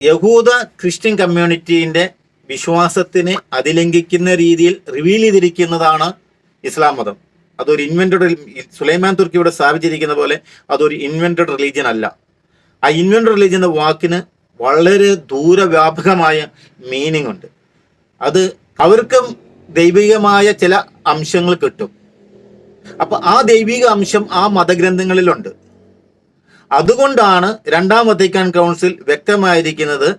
യഹൂദ ക്രിസ്ത്യൻ കമ്മ്യൂണിറ്റീൻ്റെ വിശ്വാസത്തിനെ അതിലംഘിക്കുന്ന രീതിയിൽ റിവീൽ ചെയ്തിരിക്കുന്നതാണ് ഇസ്ലാം മതം. അതൊരു ഇൻവെന്റഡ്, സുലൈമാൻ തുർക്കി ഇവിടെ സ്ഥാപിച്ചിരിക്കുന്ന പോലെ അതൊരു ഇൻവെന്റഡ് റിലീജിയൻ അല്ല. ആ ഇൻവെന്റഡ് റിലീജിയൻ എന്ന വാക്കിന് വളരെ ദൂരവ്യാപകമായ മീനിങ് ഉണ്ട്. അത് അവർക്കും ദൈവികമായ ചില അംശങ്ങൾ കിട്ടും. അപ്പൊ ആ ദൈവിക അംശം ആ മതഗ്രന്ഥങ്ങളിലുണ്ട്. അതുകൊണ്ടാണ് രണ്ടാം വത്തിക്കാൻ കൗൺസിൽ വ്യക്തമായിരിക്കുന്നത്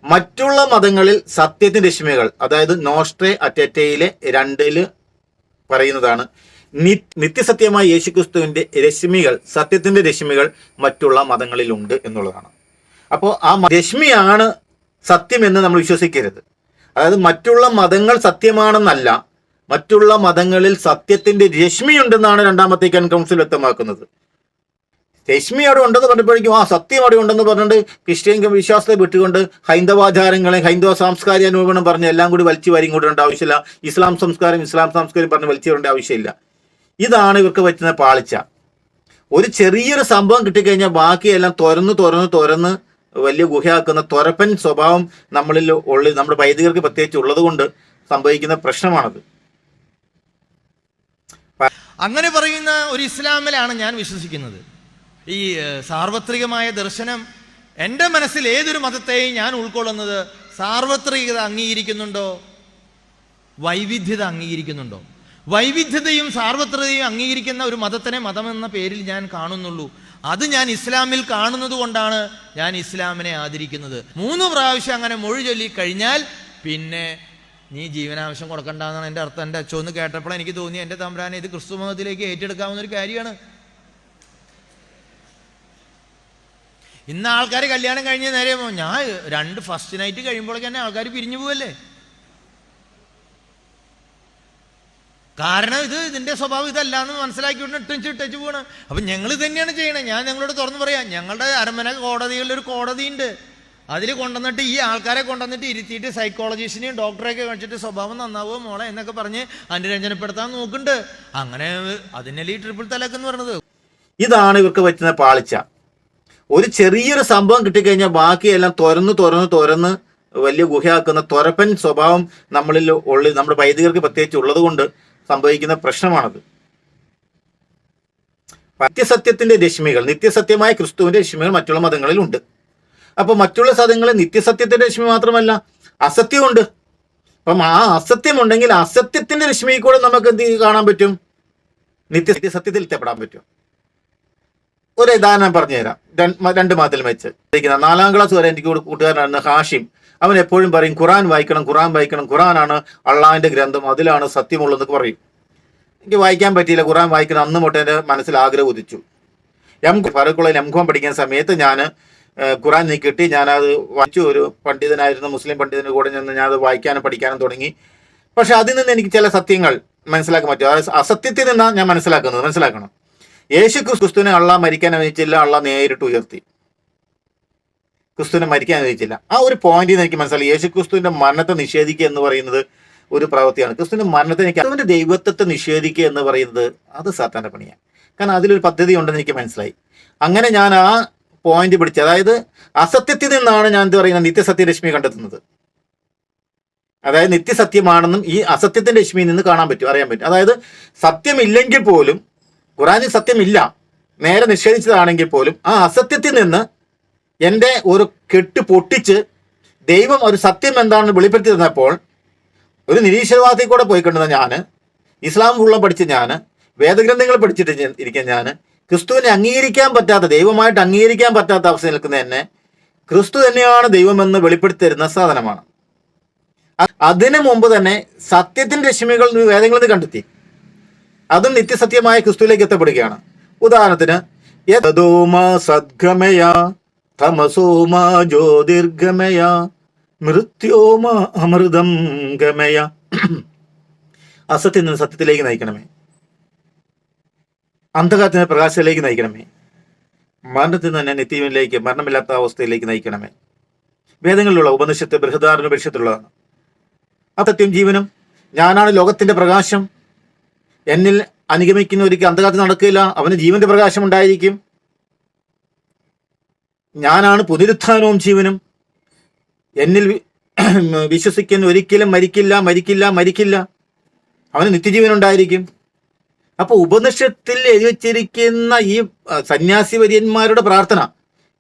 മറ്റുള്ള മതങ്ങളിൽ സത്യത്തിന്റെ രശ്മികൾ, അതായത് നോസ്ട്രേ അറ്റേറ്റയിലെ 2 പറയുന്നതാണ് നിത്യസത്യമായ യേശുക്രിസ്തുവിന്റെ രശ്മികൾ, സത്യത്തിന്റെ രശ്മികൾ മറ്റുള്ള മതങ്ങളിലുണ്ട് എന്നുള്ളതാണ്. അപ്പോൾ ആ രശ്മിയാണ് സത്യം എന്ന് നമ്മൾ വിശ്വസിക്കരുത്. അതായത് മറ്റുള്ള മതങ്ങൾ സത്യമാണെന്നല്ല, മറ്റുള്ള മതങ്ങളിൽ സത്യത്തിന്റെ രശ്മിയുണ്ടെന്നാണ് രണ്ടാം വത്തിക്കാൻ കൗൺസിൽ വ്യക്തമാക്കുന്നത്. രശ്മി അവിടെ ഉണ്ടെന്ന് പറഞ്ഞപ്പോഴേക്കും സത്യം അവിടെ ഉണ്ടെന്ന് പറഞ്ഞിട്ട് ക്രിസ്ത്യൻ വിശ്വാസത്തെ വിട്ടുകൊണ്ട് ഹൈന്ദവാചാരങ്ങളെ, ഹൈന്ദവ സാംസ്കാരിക അനുഭവം പറഞ്ഞ് എല്ലാം കൂടി വലിച്ചു വാരി കൊണ്ടുവരേണ്ട ആവശ്യമില്ല. ഇസ്ലാം സംസ്കാരം പറഞ്ഞ് വലിച്ചു വരേണ്ട ആവശ്യമില്ല. ഇതാണ് ഇവർക്ക് പറ്റുന്ന പാളിച്ച. ഒരു ചെറിയൊരു സംഭവം കിട്ടിക്കഴിഞ്ഞാൽ ബാക്കിയെല്ലാം തുറന്ന് വലിയ ഗുഹയാക്കുന്ന തുരപ്പൻ സ്വഭാവം നമ്മുടെ വൈദികർക്ക് പ്രത്യേകിച്ച് ഉള്ളത് കൊണ്ട് സംഭവിക്കുന്ന പ്രശ്നമാണത്. അങ്ങനെ പറയുന്ന ഒരു ഇസ്ലാമിലാണ് ഞാൻ വിശ്വസിക്കുന്നത്. ഈ സാർവത്രികമായ ദർശനം എൻ്റെ മനസ്സിൽ ഏതൊരു മതത്തെയും ഞാൻ ഉൾക്കൊള്ളുന്നത് സാർവത്രികത അംഗീകരിക്കുന്നുണ്ടോ, വൈവിധ്യത അംഗീകരിക്കുന്നുണ്ടോ? വൈവിധ്യതയും സാർവത്രികതയും അംഗീകരിക്കുന്ന ഒരു മതത്തിനെ മതമെന്ന പേരിൽ ഞാൻ കാണുന്നുള്ളൂ. അത് ഞാൻ ഇസ്ലാമിൽ കാണുന്നത് കൊണ്ടാണ് ഞാൻ ഇസ്ലാമിനെ ആദരിക്കുന്നത്. 3 പ്രാവശ്യം അങ്ങനെ മൊഴി ചൊല്ലി കഴിഞ്ഞാൽ പിന്നെ നീ ജീവനാവശ്യം കൊടുക്കണ്ടെന്നാണ് എൻ്റെ അർത്ഥം. എൻ്റെ അച്ഛന്ന് കേട്ടപ്പോൾ എനിക്ക് തോന്നി, എൻ്റെ തമ്പുരാനെ ഇത് ക്രിസ്തു മതത്തിലേക്ക് ഏറ്റെടുക്കാവുന്നൊരു കാര്യമാണ്. ഇന്ന് ആൾക്കാർ കല്യാണം കഴിഞ്ഞ് നേരെ ഞാൻ ഫസ്റ്റ് നൈറ്റ് കഴിയുമ്പോഴേക്ക് തന്നെ ആൾക്കാർ പിരിഞ്ഞു പോവല്ലേ. കാരണം ഇതിൻ്റെ സ്വഭാവം ഇതല്ല എന്ന് മനസ്സിലാക്കിക്കൊണ്ട് ഇട്ടു പോകണം. അപ്പം ഞങ്ങൾ ഇത് തന്നെയാണ് ചെയ്യണത്. ഞാൻ ഞങ്ങളോട് തുറന്നു പറയാം, ഞങ്ങളുടെ അരമന കോടതികളിൽ ഒരു കോടതിയുണ്ട്. അതിൽ കൊണ്ടുവന്നിട്ട് ഈ ആൾക്കാരെ കൊണ്ടുവന്നിട്ട് ഇരുത്തിയിട്ട് സൈക്കോളജിസ്റ്റിനെയും ഡോക്ടറെയൊക്കെ കാണിച്ചിട്ട് സ്വഭാവം നന്നാവുക മോളെ എന്നൊക്കെ പറഞ്ഞ് അനുരഞ്ജനപ്പെടുത്താൻ നോക്കുന്നുണ്ട്. അങ്ങനെ അതിനല്ലേ ഈ ട്രിപ്പിൾ തലാഖ് എന്ന് പറയുന്നത്. ഇതാണ് ഇവർക്ക് പറ്റുന്ന പാളിച്ച. ഒരു ചെറിയൊരു സംഭവം കിട്ടിക്കഴിഞ്ഞാൽ ബാക്കിയെല്ലാം തുറന്ന് വലിയ ഗുഹയാക്കുന്ന തുരപ്പൻ സ്വഭാവം നമ്മുടെ വൈദികർക്ക് പ്രത്യേകിച്ച് ഉള്ളത് കൊണ്ട് സംഭവിക്കുന്ന പ്രശ്നമാണത്. നിത്യസത്യത്തിന്റെ രശ്മികൾ, നിത്യസത്യമായ ക്രിസ്തുവിന്റെ രശ്മികൾ മറ്റുള്ള മതങ്ങളിലുണ്ട്. അപ്പൊ മറ്റുള്ള സത്യങ്ങളിൽ നിത്യസത്യത്തിന്റെ രശ്മി മാത്രമല്ല അസത്യമുണ്ട്. അപ്പം ആ അസത്യമുണ്ടെങ്കിൽ അസത്യത്തിന്റെ രശ്മി കൂടെ നമുക്ക് എന്ത് കാണാൻ പറ്റും? നിത്യസത്യത്തിൽ എത്തപ്പെടാൻ പറ്റും. ഒരു ഉദാഹരണം പറഞ്ഞുതരാം. 2 മതത്തിൽ വെച്ച് 4ാം ക്ലാസ് വരെ എനിക്ക് കൂട്ടുകാരനാണ് ഹാഷിം. അവൻ എപ്പോഴും പറയും ഖുറാൻ വായിക്കണം, ഖുറാനാണ് അള്ളാഹിന്റെ ഗ്രന്ഥം, അതിലാണ് സത്യമുള്ളതെന്നൊക്കെ പറയും. എനിക്ക് വായിക്കാൻ പറ്റിയില്ല, ഖുറാൻ വായിക്കണം. അന്ന് തൊട്ട് എൻ്റെ മനസ്സിൽ ആഗ്രഹം ഉദിച്ചു. ഫറൂഖുള്ളയിൽ M.Com പഠിക്കുന്ന സമയത്ത് ഞാൻ ഖുറാൻ നീക്കിട്ടി ഞാനത് വായിച്ചു. ഒരു പണ്ഡിതനായിരുന്നു, മുസ്ലിം പണ്ഡിതന് കൂടെ ഞാനത് വായിക്കാനും പഠിക്കാനും തുടങ്ങി. പക്ഷെ അതിൽ നിന്ന് എനിക്ക് ചില സത്യങ്ങൾ മനസ്സിലാക്കാൻ പറ്റും. അതായത് അസത്യത്തിൽ നിന്നാണ് ഞാൻ മനസ്സിലാക്കണം. യേശു ക്രിസ്തുവിനെ അള്ളാഹ് മരിക്കാൻ അനുവദിച്ചില്ല, അള്ളാഹ് നേരിട്ട് ഉയർത്തി. ക്രിസ്തുവിനെ മരിക്കാൻ അനുവദിച്ചില്ല. ആ ഒരു പോയിന്റിൽ നിന്ന് എനിക്ക് മനസ്സിലായി യേശു ക്രിസ്തുവിന്റെ മരണത്തെ നിഷേധിക്കുക എന്ന് പറയുന്നത് ഒരു പ്രവൃത്തിയാണ്. ക്രിസ്തുവിന്റെ ദൈവത്വത്തെ നിഷേധിക്കുക എന്ന് പറയുന്നത് അത് സാത്താന്റെ പണിയാണ്. കാരണം അതിലൊരു പദ്ധതി ഉണ്ടെന്ന് എനിക്ക് മനസ്സിലായി. അങ്ങനെ ഞാൻ ആ പോയിന്റ് പിടിച്ച്, അതായത് അസത്യത്തിൽ നിന്നാണ് ഞാൻ നിത്യസത്യരശ്മി കണ്ടെത്തുന്നത്. അതായത് നിത്യസത്യമാണെന്നും ഈ അസത്യത്തിന്റെ രശ്മിയിൽ നിന്ന് അറിയാൻ പറ്റും. അതായത് സത്യമില്ലെങ്കിൽ പോലും, ഖുറാനിൽ സത്യമില്ല, നേരെ നിഷേധിച്ചതാണെങ്കിൽ പോലും ആ അസത്യത്തിൽ നിന്ന് എൻ്റെ ഒരു കെട്ട് പൊട്ടിച്ച് ദൈവം ഒരു സത്യം എന്താണെന്ന് വെളിപ്പെടുത്തി തന്നപ്പോൾ ഒരു നിരീശ്വരവാദത്തിൽ കൂടെ പോയിക്കൊണ്ടിരുന്ന ഞാൻ, ഇസ്ലാം ഫുള്ളം പഠിച്ച ഞാൻ, വേദഗ്രന്ഥങ്ങൾ പഠിച്ചിട്ട് ഇരിക്കുന്ന ഞാൻ, ക്രിസ്തുവിനെ അംഗീകരിക്കാൻ പറ്റാത്ത, ദൈവമായിട്ട് അംഗീകരിക്കാൻ പറ്റാത്ത അവസ്ഥയിൽ നിൽക്കുന്ന എന്നെ ക്രിസ്തു തന്നെയാണ് ദൈവമെന്ന് വെളിപ്പെടുത്തി തരുന്ന സാധനമാണ്. അതിനു മുമ്പ് തന്നെ സത്യത്തിന്റെ രശ്മികൾ വേദങ്ങളിൽ നിന്ന് കണ്ടെത്തി. അതും നിത്യസത്യമായ ക്രിസ്തുവിലേക്ക് എത്തപ്പെടുകയാണ്. ഉദാഹരണത്തിന് സദ്ഗമയ തമസോമ ജ്യോതിർഗമയ മൃത്യോമ അമൃതം ഗമയ. അസത്യത്തിൽ നിന്ന് സത്യത്തിലേക്ക് നയിക്കണമേ, അന്ധകാരത്തിന് പ്രകാശത്തിലേക്ക് നയിക്കണമേ, മരണത്തിൽ നിന്ന് തന്നെ നിത്യമിലേക്ക്, മരണമില്ലാത്ത അവസ്ഥയിലേക്ക് നയിക്കണമേ. വേദങ്ങളിലുള്ള ഉപനിഷത്ത് ബൃഹദാരണ്യപരിഷത്തുള്ളതാണ്. അസത്യം ജീവനും, ഞാനാണ് ലോകത്തിന്റെ പ്രകാശം, എന്നിൽ അനുഗമിക്കുന്ന ഒരിക്കൽ അന്ധകാരത്തിൽ നടക്കില്ല, അവന് ജീവന്റെ പ്രകാശം ഉണ്ടായിരിക്കും. ഞാനാണ് പുനരുത്ഥാനവും ജീവനും, എന്നിൽ വിശ്വസിക്കുന്ന ഒരിക്കലും മരിക്കില്ല, മരിക്കില്ല, മരിക്കില്ല, അവന് നിത്യജീവൻ ഉണ്ടായിരിക്കും. അപ്പൊ ഉപനിഷത്തിൽ എഴുതി വച്ചിരിക്കുന്ന ഈ സന്യാസി വര്യന്മാരുടെ പ്രാർത്ഥന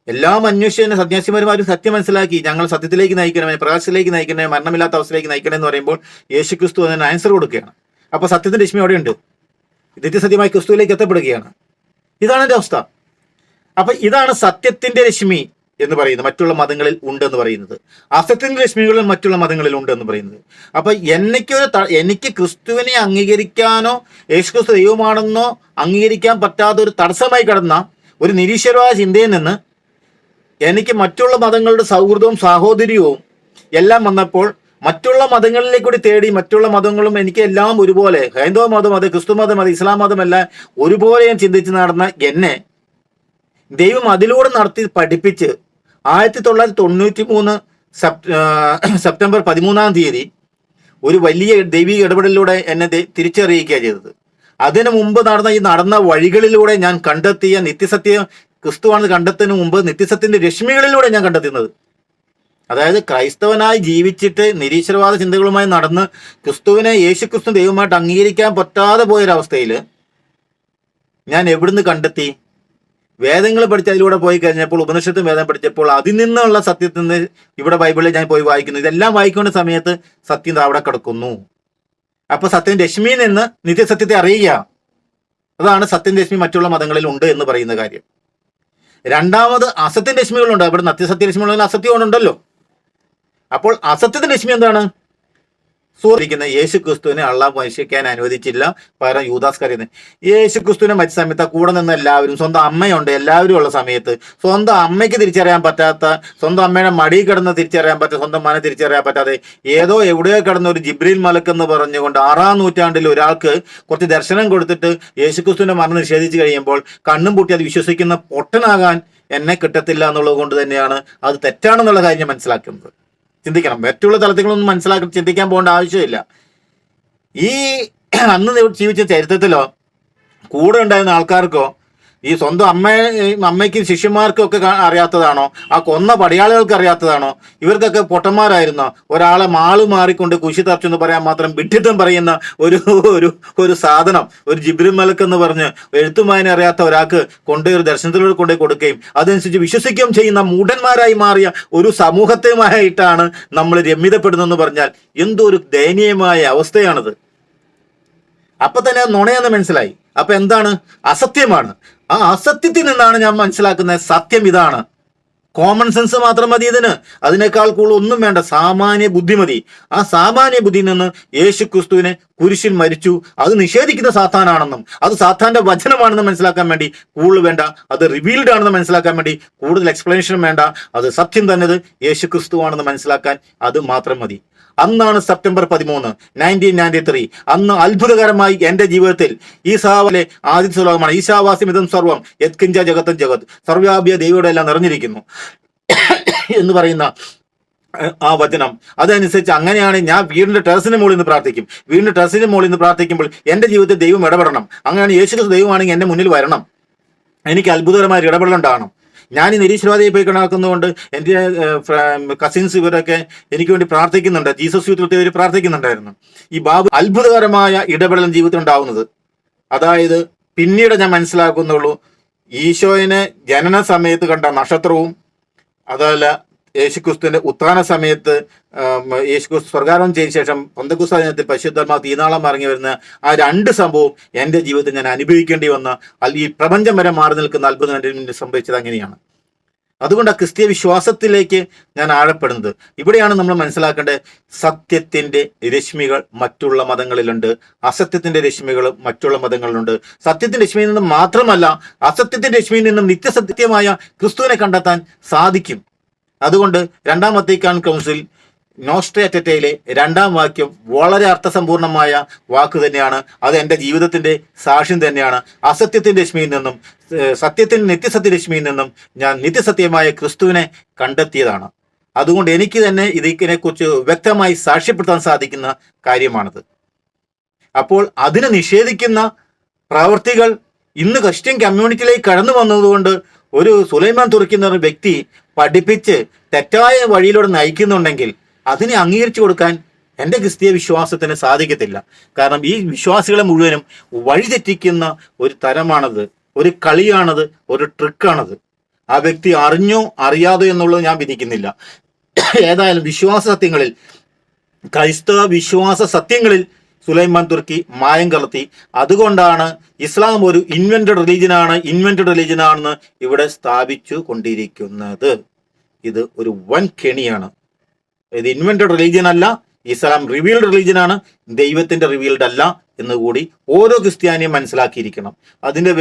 എല്ലാം അന്വേഷിച്ച സന്യാസിമാരും സത്യം മനസ്സിലാക്കി, ഞങ്ങൾ സത്യത്തിലേക്ക് നയിക്കണമേ, പ്രകാശത്തിലേക്ക് നയിക്കണമേ, മരണമില്ലാത്ത അവസ്ഥയിലേക്ക് നയിക്കണേ എന്ന് പറയുമ്പോൾ യേശുക്രിസ്തു അതിന് ആൻസർ കൊടുക്കുകയാണ്. അപ്പൊ സത്യത്തിന്റെ രശ്മി അവിടെയുണ്ട്, നിത്യസത്യമായി ക്രിസ്തുവിലേക്ക് എത്തപ്പെടുകയാണ്. ഇതാണ് എൻ്റെ അവസ്ഥ. അപ്പൊ ഇതാണ് സത്യത്തിന്റെ രശ്മി എന്ന് പറയുന്നത് മറ്റുള്ള മതങ്ങളിൽ ഉണ്ടെന്ന് പറയുന്നത്. അസത്യത്തിന്റെ രശ്മികളിൽ മറ്റുള്ള മതങ്ങളിൽ ഉണ്ടെന്ന് പറയുന്നത്. അപ്പൊ എനിക്ക് ക്രിസ്തുവിനെ അംഗീകരിക്കാനോ യേശുക്രിസ്തു ദൈവമാണെന്നോ അംഗീകരിക്കാൻ പറ്റാത്ത ഒരു തടസ്സമായി കിടന്ന ഒരു നിരീശ്വരവാദ ചിന്തയിൽ നിന്ന് എനിക്ക് മറ്റുള്ള മതങ്ങളുടെ സൗഹൃദവും സാഹോദര്യവും എല്ലാം വന്നപ്പോൾ മറ്റുള്ള മതങ്ങളിലേക്ക് കൂടി തേടി, മറ്റുള്ള മതങ്ങളും എനിക്ക് എല്ലാം ഒരുപോലെ, ഹൈന്ദവ മതം അത്, ക്രിസ്തു മതം അത്, ഇസ്ലാം മതമല്ല, ഒരുപോലെ ഞാൻ ചിന്തിച്ച് നടന്ന എന്നെ ദൈവം അതിലൂടെ നടത്തി പഠിപ്പിച്ച് 1993 സെപ്റ്റംബർ 13 ഒരു വലിയ ദൈവിക ഇടപെടലിലൂടെ എന്നെ തിരിച്ചറിയിക്കുക ചെയ്തത്. അതിനു മുമ്പ് നടന്ന വഴികളിലൂടെ ഞാൻ കണ്ടെത്തിയ നിത്യസത്യം ക്രിസ്തുവാണെന്ന് കണ്ടെത്തുന്നതിന് മുമ്പ് നിത്യസത്യത്തിന്റെ രശ്മികളിലൂടെ ഞാൻ കണ്ടെത്തുന്നത്. അതായത് ക്രൈസ്തവനായി ജീവിച്ചിട്ട് നിരീശ്വരവാദ ചിന്തകളുമായി നടന്ന് ക്രിസ്തുവിനെ യേശുക്രിസ്തു ദൈവമായിട്ട് അംഗീകരിക്കാൻ പറ്റാതെ പോയൊരവസ്ഥയിൽ ഞാൻ എവിടുന്ന് കണ്ടെത്തി? വേദങ്ങൾ പഠിച്ച് അതിലൂടെ പോയി കഴിഞ്ഞപ്പോൾ, ഉപനിഷത്തും വേദം പഠിച്ചപ്പോൾ അതിൽ നിന്നുള്ള സത്യത്തിൽ നിന്ന് ഇവിടെ ബൈബിളിൽ ഞാൻ പോയി വായിക്കുന്നു. ഇതെല്ലാം വായിക്കുന്ന സമയത്ത് സത്യം അവിടെ കിടക്കുന്നു. അപ്പൊ സത്യം രശ്മിയിൽ നിന്ന് നിത്യസത്യത്തെ അറിയുക, അതാണ് സത്യം രശ്മി മറ്റുള്ള മതങ്ങളിൽ ഉണ്ട് എന്ന് പറയുന്ന കാര്യം. രണ്ടാമത് അസത്യം രശ്മികളുണ്ട്. അവിടെ നിത്യസത്യ രശ്മികളിൽ അസത്യം ഉണ്ടല്ലോ. അപ്പോൾ അസത്യത്തിന്റെ രശ്മി എന്താണ്? സൂചിക്കുന്ന യേശു ക്രിസ്തുവിനെ അള്ളാഹ് മരിക്കാൻ അനുവദിച്ചില്ല, പകരം യൂദാസ് കരയുന്നത്. യേശു ക്രിസ്തുവിനെ മരിച്ച സമയത്ത് കൂടെ നിന്ന് എല്ലാവരും, സ്വന്തം അമ്മയുണ്ട്, എല്ലാവരും ഉള്ള സമയത്ത് സ്വന്തം അമ്മയ്ക്ക് തിരിച്ചറിയാൻ പറ്റാത്ത, സ്വന്തം അമ്മയുടെ മടിയിൽ കിടന്ന് തിരിച്ചറിയാൻ പറ്റാത്ത, സ്വന്തം മനെ തിരിച്ചറിയാൻ പറ്റാതെ ഏതോ എവിടെയോ കിടന്ന ഒരു ജിബ്രീൽ മലക്ക് എന്ന് പറഞ്ഞുകൊണ്ട് 6-ാം നൂറ്റാണ്ടിൽ ഒരാൾക്ക് കുറച്ച് ദർശനം കൊടുത്തിട്ട് യേശു ക്രിസ്തുവിന്റെ മരണം നിഷേധിച്ച് കഴിയുമ്പോൾ കണ്ണും പൂട്ടി അത് വിശ്വസിക്കുന്ന പൊട്ടനാകാൻ എന്നെ കിട്ടത്തില്ല എന്നുള്ളത് കൊണ്ട് തന്നെയാണ് അത് തെറ്റാണെന്നുള്ള കാര്യം ഞാൻ മനസ്സിലാക്കുന്നത്. ചിന്തിക്കണം. മറ്റുള്ള തലത്തിലൊന്നും മനസ്സിലാക്കി ചിന്തിക്കാൻ പോകേണ്ട ആവശ്യമില്ല. ഈ അന്ന് ജീവിച്ച ചരിത്രത്തിലോ കൂടെ ഉണ്ടായിരുന്ന ആൾക്കാർക്കോ ഈ സ്വന്തം അമ്മയ്ക്കും ശിഷ്യന്മാർക്കും ഒക്കെ അറിയാത്തതാണോ? ആ കൊന്ന പടയാളികൾക്ക് അറിയാത്തതാണോ? ഇവർക്കൊക്കെ പൊട്ടന്മാരായിരുന്നോ? ഒരാളെ മാള് മാറിക്കൊണ്ട് കുശി തറച്ചു എന്ന് പറയാൻ മാത്രം വിഡ്ഢിത്തം പറയുന്ന ഒരു സാധനം, ഒരു ജിബ്രീൽ മലക്ക് എന്ന് പറഞ്ഞ് എഴുത്തുമായനെ അറിയാത്ത ഒരാൾക്ക് കൊണ്ടുപോയി ഒരു ദർശനത്തിലൂടെ കൊണ്ടുപോയി കൊടുക്കുകയും അതനുസരിച്ച് വിശ്വസിക്കുകയും ചെയ്യുന്ന മൂഢന്മാരായി മാറിയ ഒരു സമൂഹത്തെയുമായിട്ടാണ് നമ്മൾ രമ്യതപ്പെടുന്നതെന്ന് പറഞ്ഞാൽ എന്തൊരു ദയനീയമായ അവസ്ഥയാണത്. അപ്പൊ തന്നെ നുണയെന്ന് മനസ്സിലായി. അപ്പൊ എന്താണ്? അസത്യമാണ്. ആ അസത്യത്തിൽ നിന്നാണ് ഞാൻ മനസ്സിലാക്കുന്നത് സത്യം ഇതാണ്. കോമൺ സെൻസ് മാത്രം മതി ഇതിന്, അതിനേക്കാൾ കൂടുതൽ ഒന്നും വേണ്ട. സാമാന്യ ബുദ്ധി മതി. ആ സാമാന്യ ബുദ്ധിയിൽ നിന്ന് യേശു ക്രിസ്തുവിനെ കുരിശിൽ മരിച്ചു, അത് നിഷേധിക്കുന്ന സാത്താനാണെന്നും അത് സാത്താന്റെ വചനമാണെന്ന് മനസ്സിലാക്കാൻ വേണ്ടി കൂടുതൽ വേണ്ട, അത് റിവീൽഡ് ആണെന്ന് മനസ്സിലാക്കാൻ വേണ്ടി കൂടുതൽ എക്സ്പ്ലനേഷൻ വേണ്ട, അത് സത്യം തന്നെ യേശു ക്രിസ്തുവാണെന്ന് മനസ്സിലാക്കാൻ അത് മാത്രം മതി. അന്നാണ് സെപ്റ്റംബർ 13, 1993. അന്ന് അത്ഭുതകരമായി എൻ്റെ ജീവിതത്തിൽ ഈസാവിലെ ആദ്യ ശ്ലോകമാണ്, ഈശാവാസ്യം ഇതം സർവം യത്കിഞ്ച ജഗത്തും ജഗത്, സർവ്യാഭ്യ ദൈവയുടെ എല്ലാം നിറഞ്ഞിരിക്കുന്നു എന്ന് പറയുന്ന ആ വചനം. അതനുസരിച്ച് അങ്ങനെയാണ് ഞാൻ വീടിന്റെ ടെറസിന് മുകളിൽ നിന്ന് പ്രാർത്ഥിക്കും. വീടിന്റെ ടെറസിന് മുകളിൽ നിന്ന് പ്രാർത്ഥിക്കുമ്പോൾ എൻ്റെ ജീവിതത്തിൽ ദൈവം ഇടപെടണം. അങ്ങനെയാണ് യേശുക്രിസ്തു ദൈവമാണെങ്കിൽ എൻ്റെ മുന്നിൽ വരണം, എനിക്ക് അത്ഭുതകരമായ ഇടപെടലുണ്ടാകണം. ഞാൻ ഈ നിരീശ്വരവാദിയെ പോയി കണക്കുന്നതുകൊണ്ട് എൻ്റെ കസിൻസ് ഇവരൊക്കെ എനിക്ക് വേണ്ടി പ്രാർത്ഥിക്കുന്നുണ്ട്. ജീസസ് യൂത്ത് ഇവർ പ്രാർത്ഥിക്കുന്നുണ്ടായിരുന്നു. ഈ ബാബു അത്ഭുതകരമായ ഇടപെടൽ ജീവിതത്തിൽ ഉണ്ടാവുന്നത്. അതായത് പിന്നീട് ഞാൻ മനസ്സിലാക്കുന്നുള്ളൂ, ഈശോയിനെ ജനന സമയത്ത് കണ്ട നക്ഷത്രവും അതല്ല യേശുക്രിസ്തുവിന്റെ ഉത്ഥാന സമയത്ത് യേശുക്രിസ്തു സ്വർഗാരോഹണം ചെയ്ത ശേഷം പെന്തക്കോസ്ത് ദിനത്തിൽ പരിശുദ്ധാത്മാവ് തീനാളം ഇറങ്ങി വരുന്ന ആ രണ്ട് സംഭവം എൻ്റെ ജീവിതത്തിൽ ഞാൻ അനുഭവിക്കേണ്ടി വന്ന ഈ പ്രപഞ്ചം വരെ മാറി നിൽക്കുന്ന അത്ഭുതം എൻ്റെ മുന്നിൽ സംഭവിച്ചത് അങ്ങനെയാണ്. അതുകൊണ്ട് ആ ക്രിസ്തീയ വിശ്വാസത്തിലേക്ക് ഞാൻ ആഴപ്പെടുന്നത്. ഇവിടെയാണ് നമ്മൾ മനസ്സിലാക്കേണ്ടത്, സത്യത്തിന്റെ രശ്മികൾ മറ്റുള്ള മതങ്ങളിലുണ്ട്, അസത്യത്തിന്റെ രശ്മികൾ മറ്റുള്ള മതങ്ങളിലുണ്ട്. സത്യത്തിന്റെ രശ്മിയിൽ നിന്നും മാത്രമല്ല, അസത്യത്തിന്റെ രശ്മിയിൽ നിന്നും നിത്യസത്യമായ ക്രിസ്തുവിനെ കണ്ടെത്താൻ സാധിക്കും. അതുകൊണ്ട് രണ്ടാം വത്തിക്കാൻ കൗൺസിൽ നോസ്ട്രെ അറ്ററ്റയിലെ 2-ാം വാക്യം വളരെ അർത്ഥസമ്പൂർണമായ വാക്ക് തന്നെയാണ്. അത് എൻ്റെ ജീവിതത്തിന്റെ സാക്ഷ്യം തന്നെയാണ്. അസത്യത്തിന്റെ രശ്മിയിൽ നിന്നും സത്യത്തിന്റെ നിത്യസത്യ രശ്മിയിൽ നിന്നും ഞാൻ നിത്യസത്യമായ ക്രിസ്തുവിനെ കണ്ടെത്തിയതാണ്. അതുകൊണ്ട് എനിക്ക് തന്നെ ഇതിനെക്കുറിച്ച് വ്യക്തമായി സാക്ഷ്യപ്പെടുത്താൻ സാധിക്കുന്ന കാര്യമാണത്. അപ്പോൾ അതിനെ നിഷേധിക്കുന്ന പ്രവർത്തികൾ ഇന്ന് ക്രിസ്ത്യൻ കമ്മ്യൂണിറ്റിയിലേക്ക് കടന്നു വന്നതുകൊണ്ട് ഒരു സുലൈമാൻ തുർക്കി എന്ന വ്യക്തി പഠിപ്പിച്ച് തെറ്റായ വഴിയിലൂടെ നയിക്കുന്നുണ്ടെങ്കിൽ അതിനെ അംഗീകരിച്ചു കൊടുക്കാൻ എൻ്റെ ക്രിസ്തീയ വിശ്വാസത്തിന് സാധിക്കത്തില്ല. കാരണം ഈ വിശ്വാസികളെ മുഴുവനും വഴിതെറ്റിക്കുന്ന ഒരു തരമാണത്, ഒരു കളിയാണത്, ഒരു ട്രിക്കാണത്. ആ വ്യക്തി അറിഞ്ഞോ അറിയാതോ എന്നുള്ളത് ഞാൻ വിധിക്കുന്നില്ല. ഏതായാലും വിശ്വാസ സത്യങ്ങളിൽ, ക്രൈസ്തവ വിശ്വാസ സത്യങ്ങളിൽ സുലൈമാൻ തുർക്കി മായം കലർത്തി. അതുകൊണ്ടാണ് ഇസ്ലാം ഒരു ഇൻവെന്റഡ് റിലീജിയനാണെന്ന് ഇവിടെ സ്ഥാപിച്ചു കൊണ്ടിരിക്കുന്നത്. ഇത് ഒരു വൻ കെണിയാണ്. ഇത് ഇൻവെന്റഡ് റിലീജിയൻ അല്ല, ഇസ്ലാം റിവീൽഡ് റിലീജിയനാണ്, ദൈവത്തിന്റെ റിവീൽഡ് അല്ല എന്നുകൂടി ഓരോ ക്രിസ്ത്യാനിയും മനസ്സിലാക്കിയിരിക്കണം. അതിന്റെ